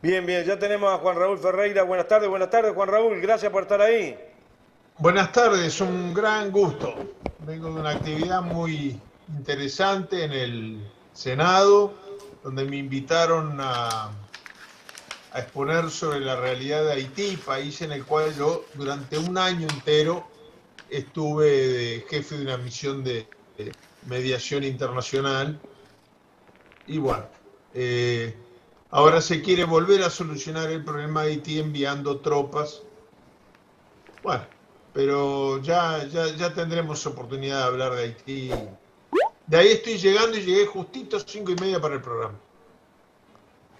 Bien, bien, ya tenemos a Juan Raúl Ferreira. Buenas tardes, Juan Raúl, gracias por estar ahí. Buenas tardes, un gran gusto. Vengo de una actividad muy interesante en el Senado, donde me invitaron a exponer sobre la realidad de Haití, país en el cual yo durante un año entero estuve de jefe de una misión de mediación internacional. Y bueno, eh, ahora se quiere volver a solucionar el problema de Haití enviando tropas. Bueno, pero ya tendremos oportunidad de hablar de Haití. De ahí estoy llegando y llegué justito 5:30 para el programa.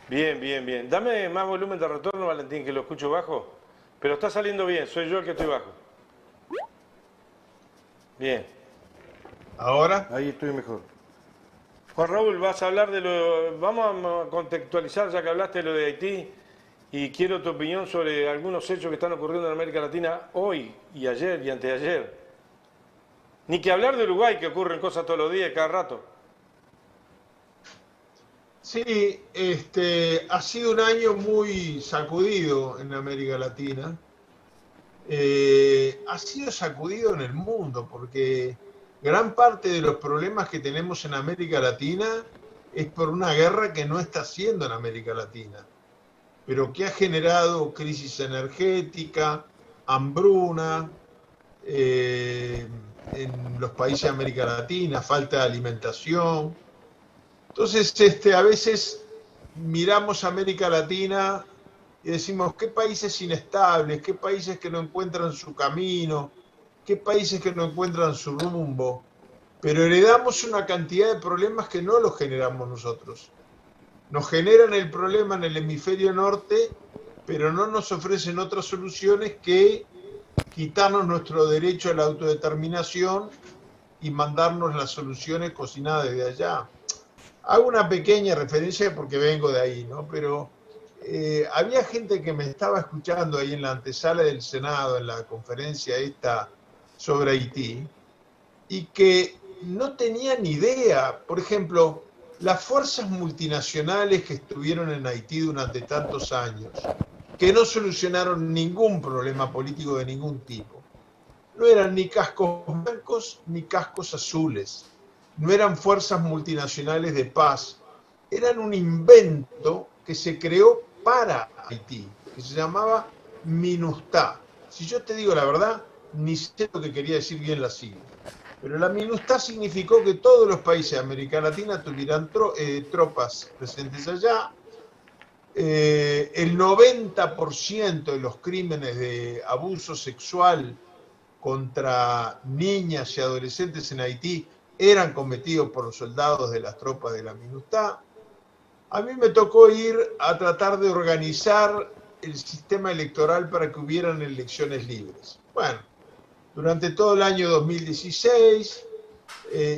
Bien, bien, bien. Dame más volumen de retorno, Valentín, que lo escucho bajo. Pero está saliendo bien, soy yo el que estoy bajo. Bien, Ahora, ahí estoy mejor. Juan Raúl, vas a hablar de lo... Vamos a contextualizar, ya que hablaste de lo de Haití, y quiero tu opinión sobre algunos hechos que están ocurriendo en América Latina hoy y ayer y anteayer. Ni que hablar de Uruguay, que ocurren cosas todos los días, cada rato. sí, ha sido un año muy sacudido en América Latina. Ha sido sacudido en el mundo porque gran parte de los problemas que tenemos en América Latina es por una guerra que no está haciendo en América Latina, pero que ha generado crisis energética, hambruna, eh, en los países de América Latina, falta de alimentación. Entonces, a veces miramos América Latina y decimos, ¿qué países inestables? ¿Qué países que no encuentran su camino? ¿Qué países que no encuentran su rumbo? Pero heredamos una cantidad de problemas que no los generamos nosotros. Nos generan el problema en el hemisferio norte, pero no nos ofrecen otras soluciones que quitarnos nuestro derecho a la autodeterminación y mandarnos las soluciones cocinadas desde allá. Hago una pequeña referencia porque vengo de ahí, ¿no? Pero había gente que me estaba escuchando ahí en la antesala del Senado, en la conferencia esta sobre Haití, y que no tenían idea. Por ejemplo, las fuerzas multinacionales que estuvieron en Haití durante tantos años, que no solucionaron ningún problema político de ningún tipo, no eran ni cascos blancos ni cascos azules, no eran fuerzas multinacionales de paz, eran un invento que se creó para Haití, que se llamaba MINUSTAH. Si yo te digo la verdad, ni sé lo que quería decir bien la sigla. Pero la MINUSTAH significó que todos los países de América Latina tuvieran tropas presentes allá. El 90% de los crímenes de abuso sexual contra niñas y adolescentes en Haití eran cometidos por los soldados de las tropas de la MINUSTAH. A mí me tocó ir a tratar de organizar el sistema electoral para que hubieran elecciones libres. Bueno, durante todo el año 2016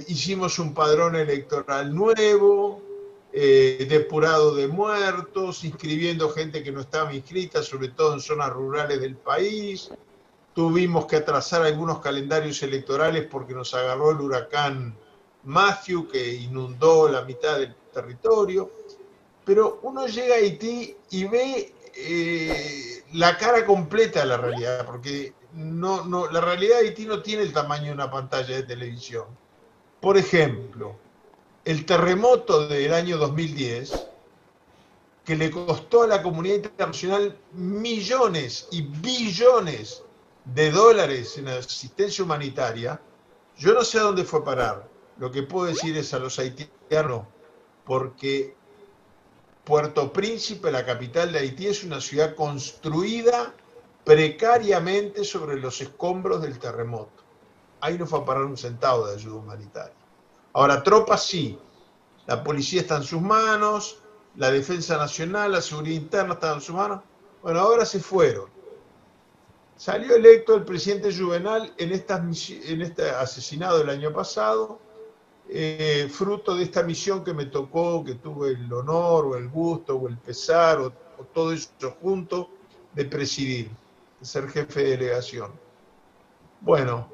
hicimos un padrón electoral nuevo, depurado de muertos, inscribiendo gente que no estaba inscrita, sobre todo en zonas rurales del país. Tuvimos que atrasar algunos calendarios electorales porque nos agarró el huracán Matthew, que inundó la mitad del territorio. Pero uno llega a Haití y ve la cara completa de la realidad, porque la realidad de Haití no tiene el tamaño de una pantalla de televisión. Por ejemplo, el terremoto del año 2010, que le costó a la comunidad internacional millones y billones de dólares en asistencia humanitaria, yo no sé a dónde fue a parar. Lo que puedo decir es a los haitianos, porque Puerto Príncipe, la capital de Haití, es una ciudad construida precariamente sobre los escombros del terremoto. Ahí no fue a parar un centavo de ayuda humanitaria. Ahora, tropas sí, la policía está en sus manos, la defensa nacional, la seguridad interna está en sus manos. Bueno, ahora se fueron. Salió electo el presidente Juvenal en este asesinado el año pasado, fruto de esta misión que me tocó, que tuve el honor o el gusto o el pesar o todo eso junto de presidir, de ser jefe de delegación. Bueno,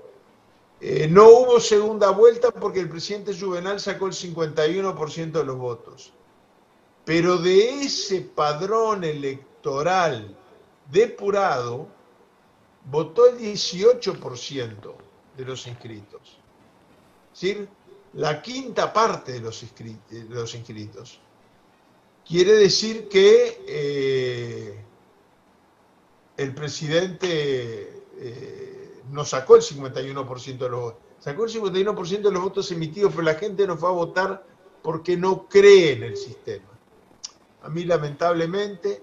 no hubo segunda vuelta porque el presidente Juvenal sacó el 51% de los votos. Pero de ese padrón electoral depurado, votó el 18% de los inscritos. Es decir, la quinta parte de los inscritos. Quiere decir que el presidente no sacó el 51% de los votos. Sacó el 51% de los votos emitidos, pero la gente no fue a votar porque no cree en el sistema. A mí, lamentablemente,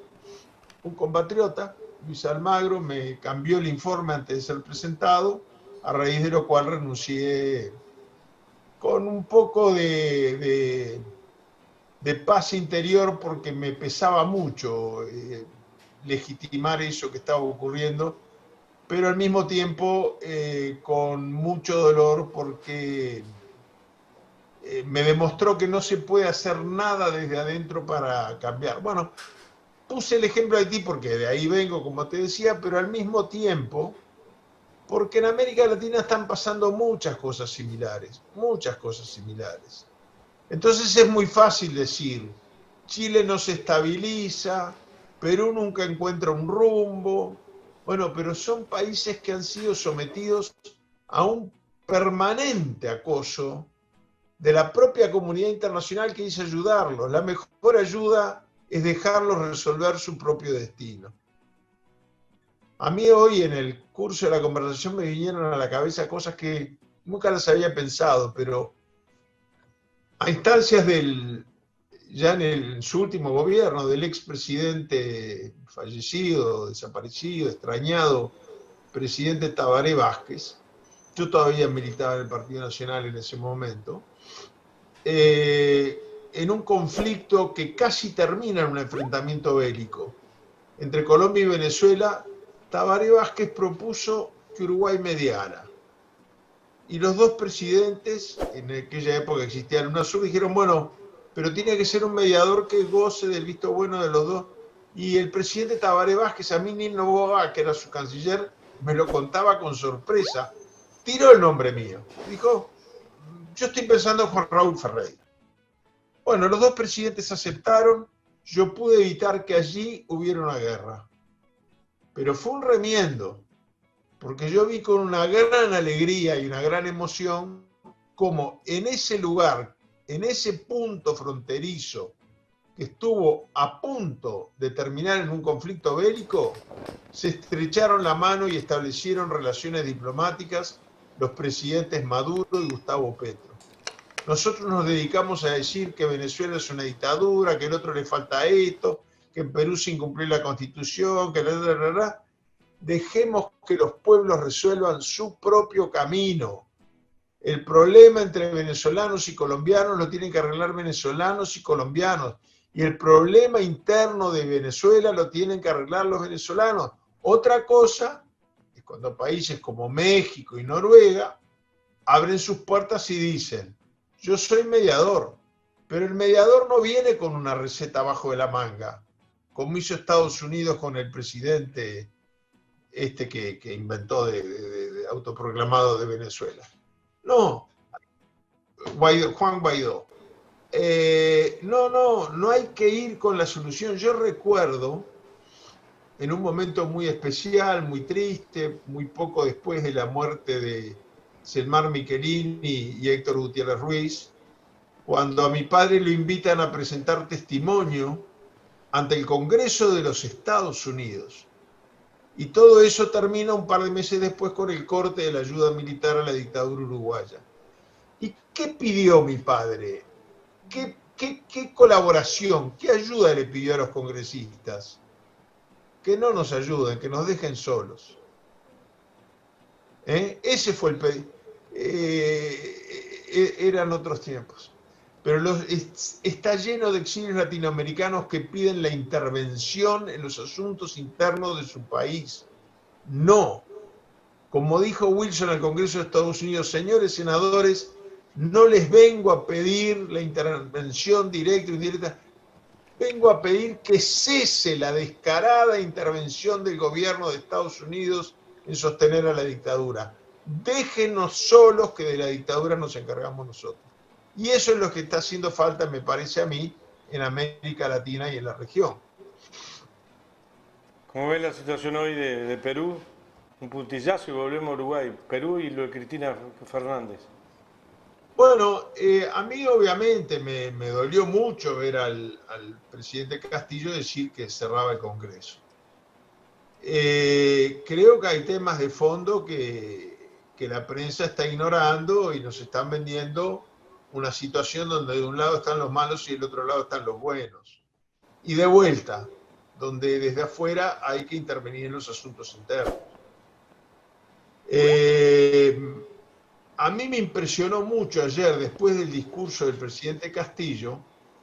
un compatriota, Luis Almagro, me cambió el informe antes de ser presentado, a raíz de lo cual renuncié con un poco de paz interior, porque me pesaba mucho legitimar eso que estaba ocurriendo, pero al mismo tiempo con mucho dolor, porque me demostró que no se puede hacer nada desde adentro para cambiar. Bueno, puse el ejemplo de Haití porque de ahí vengo, como te decía, pero al mismo tiempo porque en América Latina están pasando muchas cosas similares, muchas cosas similares. Entonces es muy fácil decir, Chile no se estabiliza, Perú nunca encuentra un rumbo. Bueno, pero son países que han sido sometidos a un permanente acoso de la propia comunidad internacional que dice ayudarlos. La mejor ayuda es dejarlos resolver su propio destino. A mí hoy en el curso de la conversación me vinieron a la cabeza cosas que nunca las había pensado, pero a instancias ya en su último gobierno, del expresidente fallecido, desaparecido, extrañado, presidente Tabaré Vázquez, yo todavía militaba en el Partido Nacional en ese momento, en un conflicto que casi termina en un enfrentamiento bélico entre Colombia y Venezuela, Tabaré Vázquez propuso que Uruguay mediara. Y los dos presidentes, en aquella época existía el UNASUR, dijeron, bueno, pero tiene que ser un mediador que goce del visto bueno de los dos. Y el presidente Tabaré Vázquez, a mí Nino Noboa, que era su canciller, me lo contaba con sorpresa. Tiró el nombre mío. Dijo, yo estoy pensando en Juan Raúl Ferreira. Bueno, los dos presidentes aceptaron, yo pude evitar que allí hubiera una guerra. Pero fue un remiendo, porque yo vi con una gran alegría y una gran emoción cómo en ese lugar, en ese punto fronterizo que estuvo a punto de terminar en un conflicto bélico, se estrecharon la mano y establecieron relaciones diplomáticas los presidentes Maduro y Gustavo Petro. Nosotros nos dedicamos a decir que Venezuela es una dictadura, que al otro le falta esto, que en Perú se incumplió la Constitución, que dejemos que los pueblos resuelvan su propio camino. El problema entre venezolanos y colombianos lo tienen que arreglar venezolanos y colombianos. Y el problema interno de Venezuela lo tienen que arreglar los venezolanos. Otra cosa es cuando países como México y Noruega abren sus puertas y dicen, yo soy mediador, pero el mediador no viene con una receta abajo de la manga, como hizo Estados Unidos con el presidente que inventó de autoproclamado de Venezuela. No, Juan Guaidó. No hay que ir con la solución. Yo recuerdo, en un momento muy especial, muy triste, muy poco después de la muerte de Selmar Michelini y Héctor Gutiérrez Ruiz, cuando a mi padre lo invitan a presentar testimonio ante el Congreso de los Estados Unidos. Y todo eso termina un par de meses después con el corte de la ayuda militar a la dictadura uruguaya. ¿Y qué pidió mi padre? ¿Qué colaboración, qué ayuda le pidió a los congresistas? Que no nos ayuden, que nos dejen solos. Ese fue el pedido. Eran otros tiempos. Pero está lleno de exilios latinoamericanos que piden la intervención en los asuntos internos de su país. No. Como dijo Wilson al Congreso de Estados Unidos, señores senadores, no les vengo a pedir la intervención directa o indirecta, vengo a pedir que cese la descarada intervención del gobierno de Estados Unidos en sostener a la dictadura. Déjenos solos, que de la dictadura nos encargamos nosotros. Y eso es lo que está haciendo falta, me parece a mí, en América Latina y en la región. ¿Cómo ves la situación hoy de Perú? Un puntillazo y volvemos a Uruguay. Perú y lo de Cristina Fernández. Bueno, a mí obviamente me dolió mucho ver al presidente Castillo decir que cerraba el Congreso. Creo que hay temas de fondo que la prensa está ignorando y nos están vendiendo una situación donde de un lado están los malos y del otro lado están los buenos. Y de vuelta, donde desde afuera hay que intervenir en los asuntos internos. A mí me impresionó mucho ayer, después del discurso del presidente Castillo.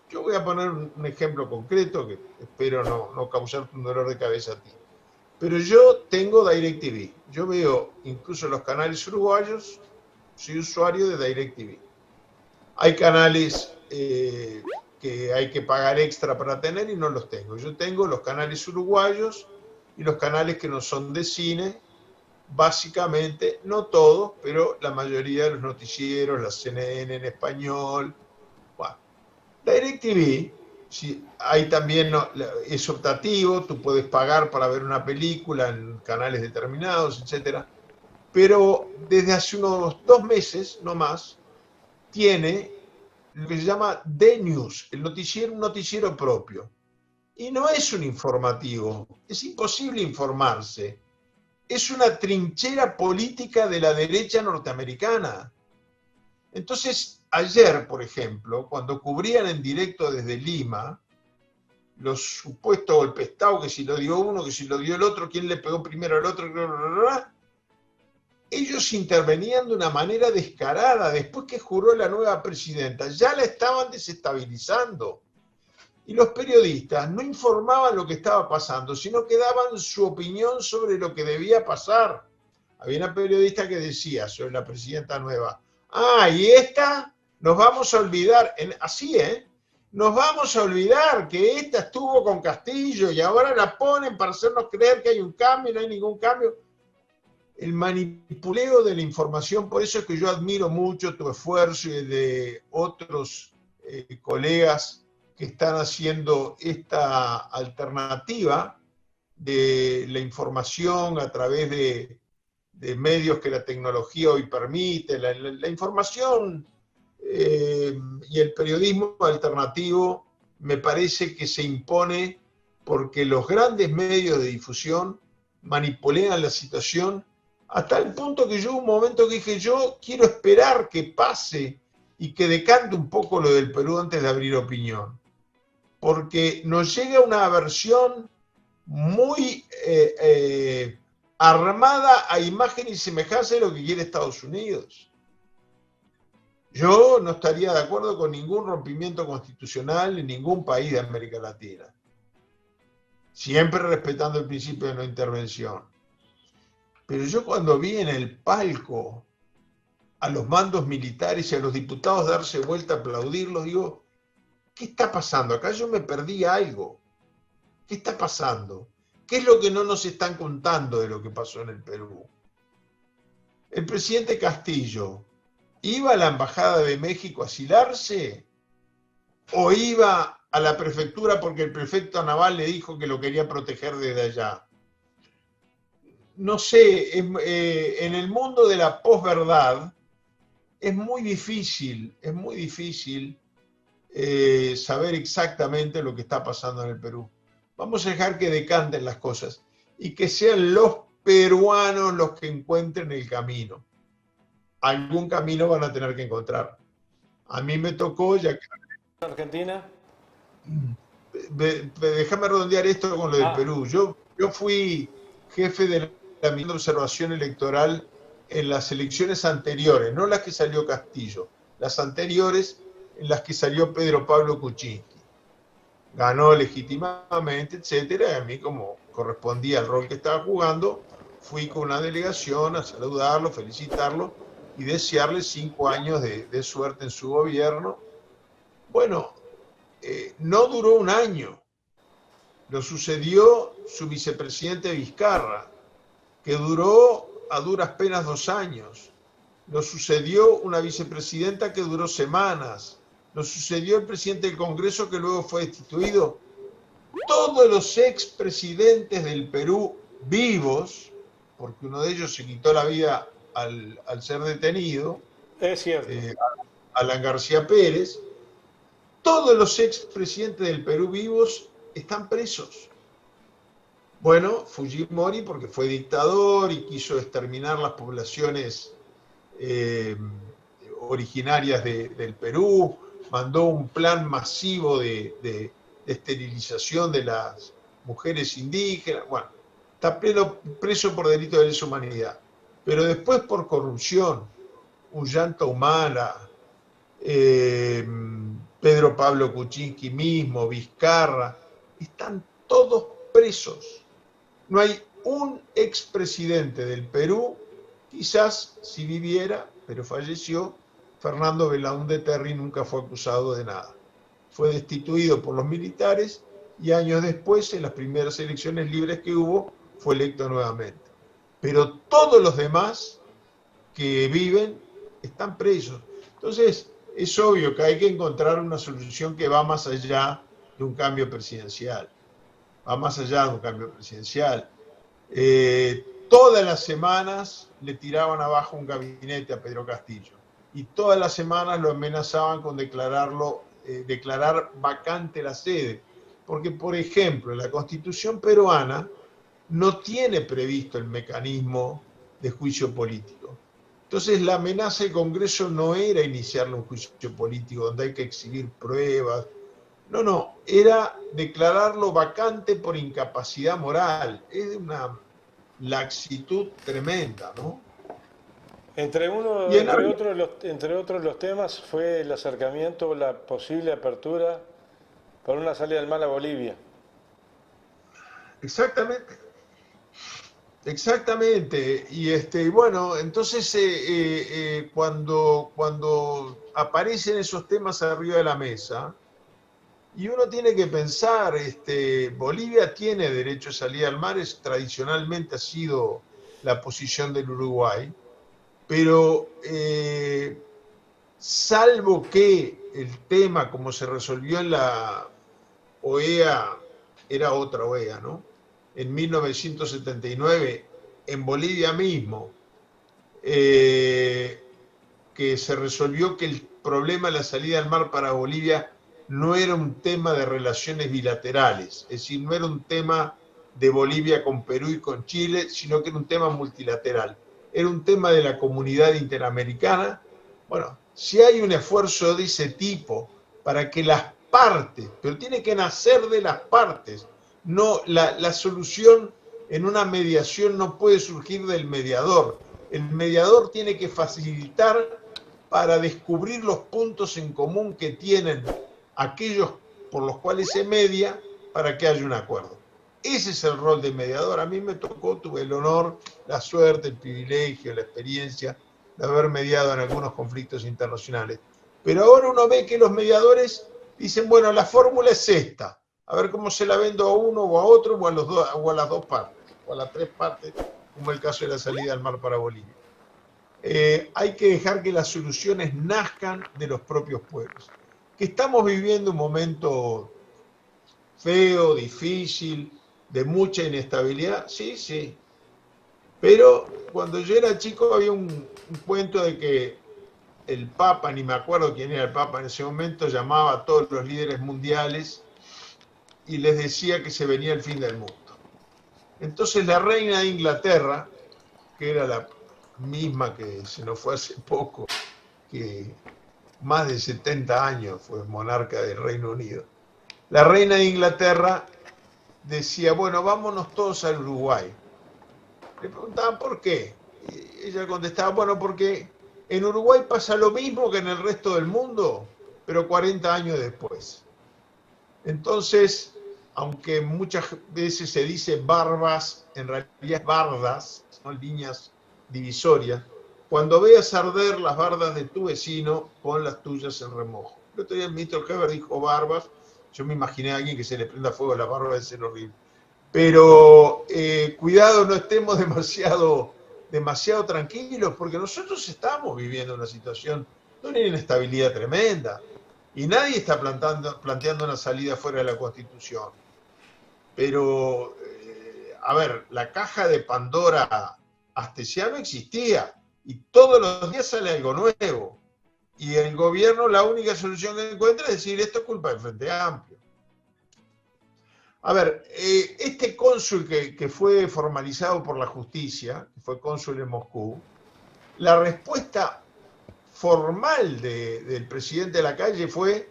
Yo voy a poner un ejemplo concreto que espero no causarte un dolor de cabeza a ti. Pero yo tengo DirecTV. Yo veo incluso los canales uruguayos, soy usuario de DirecTV. Hay canales que hay que pagar extra para tener y no los tengo. Yo tengo los canales uruguayos y los canales que no son de cine, básicamente, no todos, pero la mayoría de los noticieros, la CNN en español. Bueno, DirecTV, si hay también, es optativo, tú puedes pagar para ver una película en canales determinados, etc. Pero desde hace unos 2 meses, no más, tiene lo que se llama D-News, un noticiero propio. Y no es un informativo, es imposible informarse. Es una trinchera política de la derecha norteamericana. Entonces, ayer, por ejemplo, cuando cubrían en directo desde Lima los supuestos golpestados, que si lo dio uno, que si lo dio el otro, quién le pegó primero al otro, ellos intervenían de una manera descarada. Después que juró la nueva presidenta, ya la estaban desestabilizando. Y los periodistas no informaban lo que estaba pasando, sino que daban su opinión sobre lo que debía pasar. Había una periodista que decía sobre la presidenta nueva, y esta nos vamos a olvidar, así, nos vamos a olvidar que esta estuvo con Castillo y ahora la ponen para hacernos creer que hay un cambio y no hay ningún cambio. El manipuleo de la información, por eso es que yo admiro mucho tu esfuerzo y el de otros colegas que están haciendo esta alternativa de la información a través de medios que la tecnología hoy permite, la información y el periodismo alternativo me parece que se impone porque los grandes medios de difusión manipulan la situación a tal punto que yo un momento que dije, yo quiero esperar que pase y que decante un poco lo del Perú antes de abrir opinión. Porque nos llega una versión muy armada a imagen y semejanza de lo que quiere Estados Unidos. Yo no estaría de acuerdo con ningún rompimiento constitucional en ningún país de América Latina. Siempre respetando el principio de no intervención. Pero yo cuando vi en el palco a los mandos militares y a los diputados darse vuelta a aplaudirlos, digo, ¿qué está pasando? Acá yo me perdí algo. ¿Qué está pasando? ¿Qué es lo que no nos están contando de lo que pasó en el Perú? El presidente Castillo, ¿iba a la Embajada de México a asilarse? ¿O iba a la prefectura porque el prefecto naval le dijo que lo quería proteger desde allá? No sé, en el mundo de la posverdad es muy difícil saber exactamente lo que está pasando en el Perú. Vamos a dejar que decanten las cosas y que sean los peruanos los que encuentren el camino. Algún camino van a tener que encontrar. A mí me tocó, ya que... ¿Argentina? Déjame redondear esto con lo del Perú. Yo fui jefe de la misión de observación electoral en las elecciones anteriores, no las que salió Castillo, las anteriores en las que salió Pedro Pablo Kuczynski. Ganó legítimamente, etcétera, y a mí, como correspondía al rol que estaba jugando, fui con una delegación a saludarlo, felicitarlo y desearle 5 años de suerte en su gobierno. Bueno, no duró un año. Lo sucedió su vicepresidente Vizcarra, que duró a duras penas 2 años. Lo sucedió una vicepresidenta que duró semanas. lo sucedió el presidente del Congreso que luego fue destituido. Todos los expresidentes del Perú vivos, porque uno de ellos se quitó la vida al ser detenido, Es cierto. Alan García Pérez, todos los expresidentes del Perú vivos están presos. Bueno, Fujimori porque fue dictador y quiso exterminar las poblaciones originarias del Perú, mandó un plan masivo de esterilización de las mujeres indígenas. Bueno, está preso por delito de lesa humanidad. Pero después por corrupción, Ollanta Humala, Pedro Pablo Kuczynski mismo, Vizcarra, están todos presos. No hay un expresidente del Perú, quizás si viviera, pero falleció, Fernando Belaúnde Terry nunca fue acusado de nada. Fue destituido por los militares y años después, en las primeras elecciones libres que hubo, fue electo nuevamente. Pero todos los demás que viven están presos. Entonces, es obvio que hay que encontrar una solución que va más allá de un cambio presidencial. Va más allá de un cambio presidencial. Todas las semanas le tiraban abajo un gabinete a Pedro Castillo y todas las semanas lo amenazaban con declarar vacante la sede. Porque, por ejemplo, la Constitución peruana no tiene previsto el mecanismo de juicio político. Entonces, la amenaza del Congreso no era iniciarle un juicio político donde hay que exhibir pruebas. No, era declararlo vacante por incapacidad moral. Es una laxitud tremenda, ¿no? Entre otros los temas fue el acercamiento, la posible apertura para una salida del mar a Bolivia. Exactamente. Exactamente. Y bueno, entonces cuando aparecen esos temas arriba de la mesa, y uno tiene que pensar, Bolivia tiene derecho a salir al mar, tradicionalmente ha sido la posición del Uruguay, pero salvo que el tema como se resolvió en la OEA, era otra OEA, ¿no? En 1979, en Bolivia mismo, que se resolvió que el problema de la salida al mar para Bolivia no era un tema de relaciones bilaterales, es decir, no era un tema de Bolivia con Perú y con Chile, sino que era un tema multilateral, era un tema de la comunidad interamericana. Bueno, si hay un esfuerzo de ese tipo para que las partes, pero tiene que nacer de las partes, no, la solución en una mediación no puede surgir del mediador. El mediador tiene que facilitar para descubrir los puntos en común que tienen aquellos por los cuales se media para que haya un acuerdo. Ese es el rol del mediador. A mí me tocó, tuve el honor, la suerte, el privilegio, la experiencia de haber mediado en algunos conflictos internacionales. Pero ahora uno ve que los mediadores dicen, bueno, la fórmula es esta, a ver cómo se la vendo a uno o a otro o a las dos partes, o a las tres partes, como el caso de la salida al mar para Bolivia. Hay que dejar que las soluciones nazcan de los propios pueblos. Que estamos viviendo un momento feo, difícil, de mucha inestabilidad, sí. Pero cuando yo era chico había un cuento de que el Papa, ni me acuerdo quién era el Papa en ese momento, llamaba a todos los líderes mundiales y les decía que se venía el fin del mundo. Entonces la reina de Inglaterra, que era la misma que se nos fue hace poco, que más de 70 años fue monarca del Reino Unido, la reina de Inglaterra decía, bueno, vámonos todos al Uruguay. Le preguntaban por qué. Y ella contestaba, bueno, porque en Uruguay pasa lo mismo que en el resto del mundo, pero 40 años después. Entonces, aunque muchas veces se dice barbas, en realidad es bardas, son líneas divisorias. Cuando veas arder las bardas de tu vecino, pon las tuyas en remojo. El otro día el ministro Heber dijo barbas. Yo me imaginé a alguien que se le prenda fuego a la barba, de ser horrible. Pero cuidado, no estemos demasiado tranquilos, porque nosotros estamos viviendo una situación de una inestabilidad tremenda. Y nadie está planteando una salida fuera de la Constitución. Pero, a ver, la caja de Pandora astesiano existía y todos los días sale algo nuevo. Y el gobierno la única solución que encuentra es decir, esto es culpa del Frente Amplio. A ver, este cónsul que fue formalizado por la justicia, que fue cónsul en Moscú, la respuesta formal del presidente de la calle fue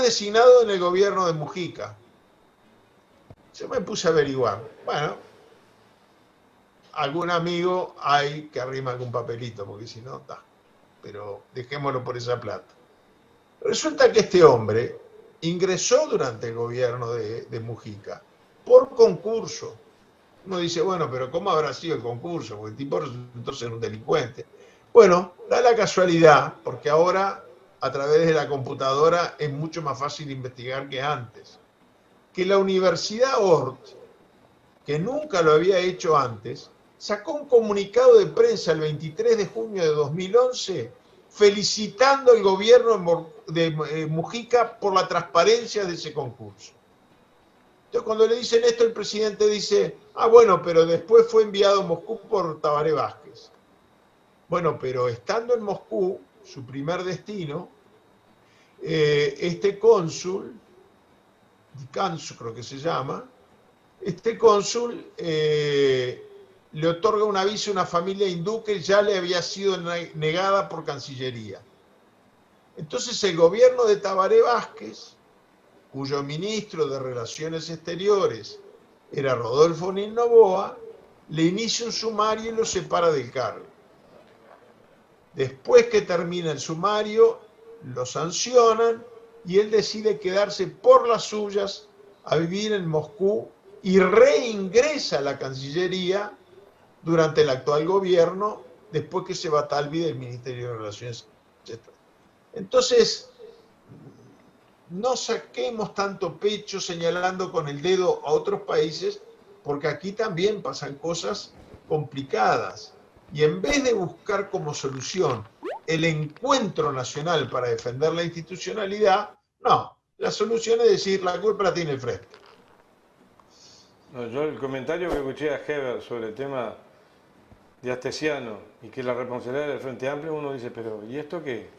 designado en el gobierno de Mujica. Yo me puse a averiguar. Bueno, algún amigo hay que arrima algún papelito, porque si no, está. Pero dejémoslo por esa plata. Resulta que este hombre ingresó durante el gobierno de Mujica por concurso. Uno dice, bueno, pero ¿cómo habrá sido el concurso? Porque el tipo resultó ser un delincuente. Bueno, da la casualidad, porque ahora a través de la computadora es mucho más fácil investigar que antes, que la Universidad Ort, que nunca lo había hecho antes, sacó un comunicado de prensa el 23 de junio de 2011 felicitando al gobierno de Mujica por la transparencia de ese concurso. Entonces, cuando le dicen esto, el presidente dice, ah, bueno, pero después fue enviado a Moscú por Tabaré Vázquez. Bueno, pero estando en Moscú, su primer destino, este cónsul, Dikansu creo que se llama, este cónsul le otorga un aviso a una familia hindú que ya le había sido negada por Cancillería. Entonces el gobierno de Tabaré Vázquez, cuyo ministro de Relaciones Exteriores era Rodolfo Nin Noboa, le inicia un sumario y lo separa del cargo. Después que termina el sumario, lo sancionan y él decide quedarse por las suyas a vivir en Moscú y reingresa a la Cancillería durante el actual gobierno, después que se va Talvi del Ministerio de Relaciones Exteriores. Entonces, no saquemos tanto pecho señalando con el dedo a otros países, porque aquí también pasan cosas complicadas. Y en vez de buscar como solución el encuentro nacional para defender la institucionalidad, no, la solución es decir, la culpa la tiene el frente. No, yo el comentario que escuché a Heber sobre el tema de Astesiano y que la responsabilidad del Frente Amplio, uno dice, pero ¿y esto qué?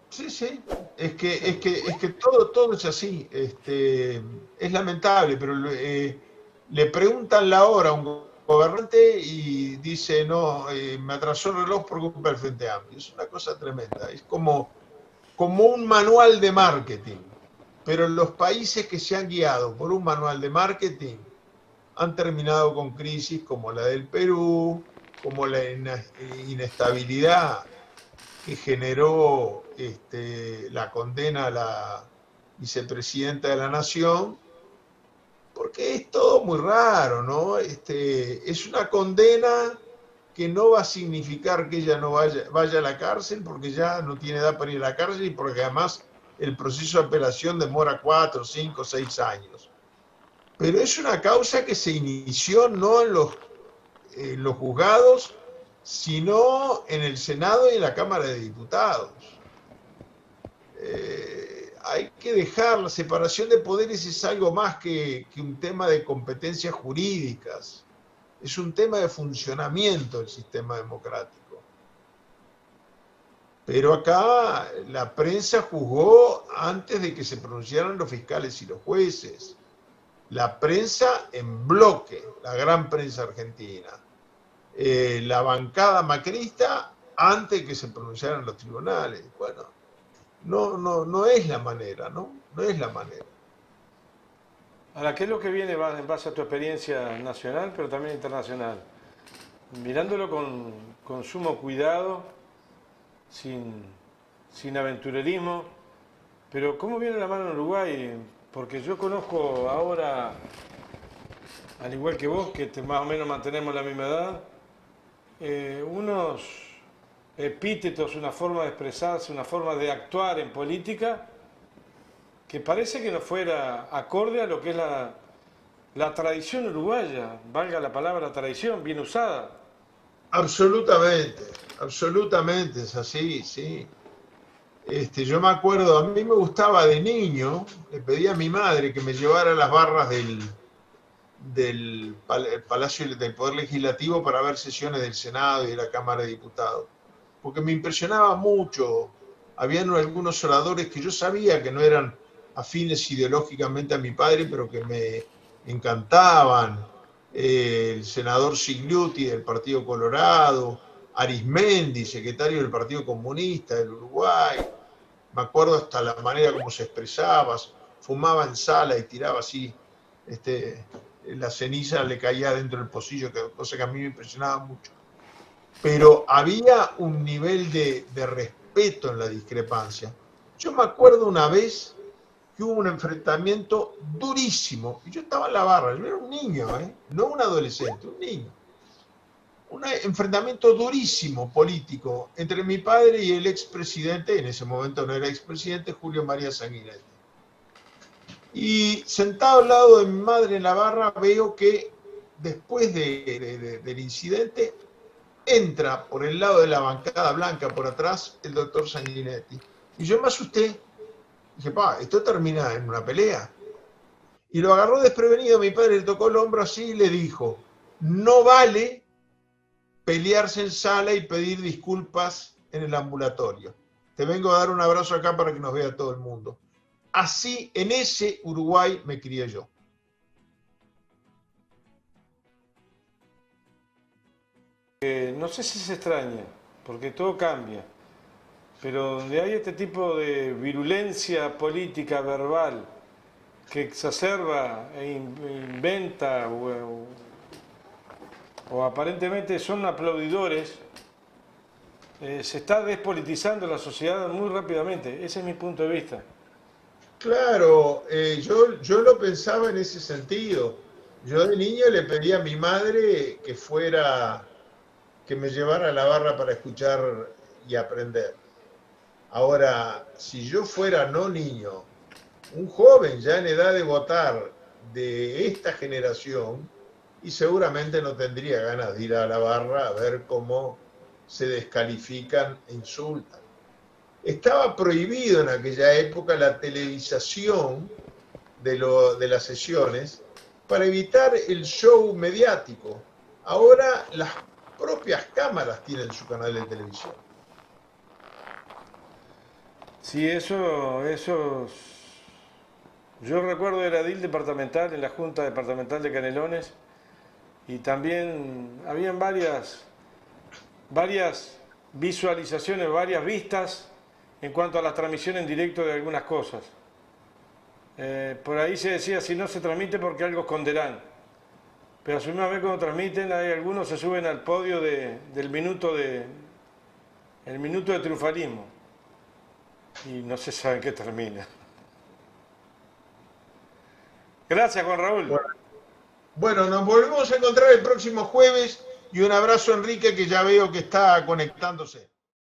Sí, sí, es que todo es así. Es lamentable, pero le preguntan la hora a un gobernante y dice, no, me atrasó el reloj por culpa del Frente Amplio. Es una cosa tremenda, es como un manual de marketing. Pero los países que se han guiado por un manual de marketing han terminado con crisis como la del Perú, como la inestabilidad que generó la condena a la vicepresidenta de la Nación, porque es todo muy raro, ¿no? Es una condena que no va a significar que ella no vaya a la cárcel, porque ya no tiene edad para ir a la cárcel y porque además el proceso de apelación demora 4, 5, 6 años. Pero es una causa que se inició no en los juzgados, sino en el Senado y en la Cámara de Diputados. Hay que dejar, la separación de poderes es algo más que un tema de competencias jurídicas, es un tema de funcionamiento del sistema democrático. Pero acá la prensa juzgó antes de que se pronunciaran los fiscales y los jueces. La prensa en bloque, la gran prensa argentina. La bancada macrista antes de que se pronunciaran los tribunales. Bueno, no es la manera, ¿no? No es la manera. Ahora, ¿qué es lo que viene en base a tu experiencia nacional, pero también internacional? Mirándolo con sumo cuidado, sin aventurerismo, pero ¿cómo viene la mano en Uruguay? Porque yo conozco ahora, al igual que vos, que más o menos mantenemos la misma edad, unos epítetos, una forma de expresarse, una forma de actuar en política que parece que no fuera acorde a lo que es la tradición uruguaya, valga la palabra tradición, bien usada. Absolutamente, absolutamente, es así, sí. Yo me acuerdo, a mí me gustaba de niño, le pedí a mi madre que me llevara a las barras del Palacio del Poder Legislativo para ver sesiones del Senado y de la Cámara de Diputados, porque me impresionaba mucho. Habían algunos oradores que yo sabía que no eran afines ideológicamente a mi padre, pero que me encantaban. El senador Sigliuti del Partido Colorado, Arismendi, secretario del Partido Comunista del Uruguay. Me acuerdo hasta la manera como se expresaba, fumaba en sala y tiraba así, la ceniza le caía dentro del pocillo, cosa que a mí me impresionaba mucho. Pero había un nivel de respeto en la discrepancia. Yo me acuerdo una vez que hubo un enfrentamiento durísimo, y yo estaba en la barra, yo era un niño, no un adolescente, un niño. Un enfrentamiento durísimo político entre mi padre y el expresidente, en ese momento no era expresidente, Julio María Sanguinetti. Y sentado al lado de mi madre en la barra veo que después del incidente entra por el lado de la bancada blanca por atrás el doctor Sanguinetti. Y yo me asusté. Dije, pa, esto termina en una pelea. Y lo agarró desprevenido, mi padre le tocó el hombro así y le dijo, no vale pelearse en sala y pedir disculpas en el ambulatorio. Te vengo a dar un abrazo acá para que nos vea todo el mundo. Así, en ese Uruguay me crié yo. No sé si se extraña, porque todo cambia, pero donde hay este tipo de virulencia política verbal que exacerba e inventa o aparentemente son aplaudidores, se está despolitizando la sociedad muy rápidamente. Ese es mi punto de vista. Claro, yo lo pensaba en ese sentido. Yo de niño le pedí a mi madre que me llevara a la barra para escuchar y aprender. Ahora, si yo fuera no niño, un joven ya en edad de votar de esta generación, y seguramente no tendría ganas de ir a la barra a ver cómo se descalifican e insultan. Estaba prohibido en aquella época la televisación de las sesiones para evitar el show mediático. Ahora las propias cámaras tienen su canal de televisión. Sí, eso. Yo recuerdo era edil departamental en la Junta Departamental de Canelones y también habían varias visualizaciones, varias vistas en cuanto a la transmisión en directo de algunas cosas. Por ahí se decía si no se transmite porque algo esconderán. Pero a su misma vez cuando transmiten hay algunos se suben al podio del minuto el minuto de triunfalismo y no se sabe en qué termina. Gracias, Juan Raúl. Bueno, nos volvemos a encontrar el próximo jueves y un abrazo a Enrique que ya veo que está conectándose.